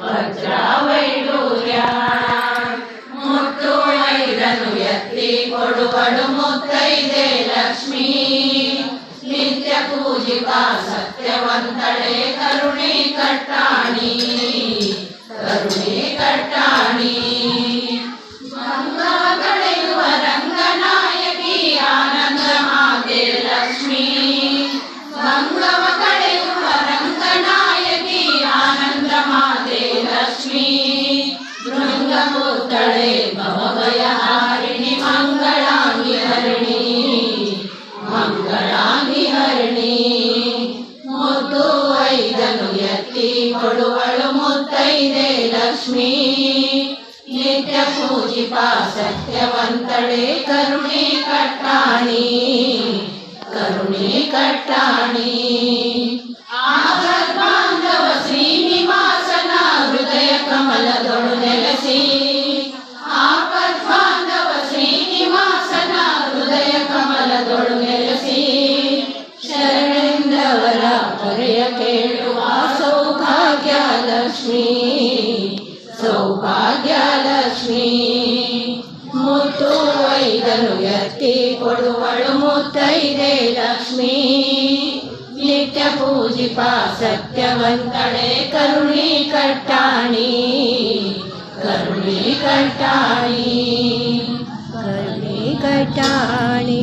ವಜ್ರ ವೈಡೂರ್ಯ ಮುತ್ತು ಐದನು ಎತ್ತಿ ಕೊಡುವಳು ಮುತ್ತೈದೆ ಲಕ್ಷ್ಮೀ ನಿತ್ಯ ಪೂಜಿತ ಸತ್ಯವಂತಳೆ ಕರುಣೆ ಕಟ್ಟಾಣಿ ಕರುಣೆ ಕಟ್ಟಾಣಿ ಮಂಗವ ಕಳೆಯುವ ರಂಗನಾಯಕಿ ಆನಂದ ಮಾತೆ ಲಕ್ಷ್ಮೀ ಮಂಗವ ಕಳೆಯುವ ರಂಗನಾಯಕಿ ಆನಂದ ಮಾತೆ ಲಕ್ಷ್ಮೀ ಭೃಂಗಪುತ್ತಳೆ ಭವಭಯಹಾರಿಣಿ ಮಂಗಳಾಂಗಿ ಹರಿಣಿ ಮಂಗಳಾಂಗಿ ಹರಿಣಿ ಮುತ್ತು ಐದನು ಎತ್ತಿ ಕೊಡುವಳು ಮುತ್ತೈದೆ ಲಕ್ಷ್ಮೀ ನಿತ್ಯ ಪೂಜಿಪ ಸತ್ಯವಂತಳೆ ಕರುಣೆ ಕಟ್ಟಾಣಿ ಕರುಣೆ ಕಟ್ಟಾಣಿ ಆಪದ್ಬಾಂಧವ ಶ್ರೀನಿವಾಸನ ಹೃದಯ ಕಮಲದೊಳು ನೆಲೆಸಿ ಆಪದ್ಬಾಂಧವ ಶ್ರೀನಿವಾಸನ ಹೃದಯ ಕಮಲದೊಳು ನೆಲೆಸಿ ಶರಣೆಂದವರ ಹೊರೆಯ ಕೇಳುವ ಸೌಭಾಗ್ಯ ಲಕ್ಷ್ಮೀ ಸೌಭಾಗ್ಯ ಲಕ್ಷ್ಮೀ ಮುತ್ತು ಐದನು ಎತ್ತಿ ಕೊಡುವಳು ಮುತ್ತೈದೆ ಲಕ್ಷ್ಮೀ ನಿತ್ಯ ಪೂಜಿಪ ಸತ್ಯವಂತಳೆ ಕರುಣೆ ಕಟ್ಟಾಣಿ ಕರುಣೆ ಕಟ್ಟಾಣಿ ಕರುಣೆ ಕಟ್ಟಾಣಿ.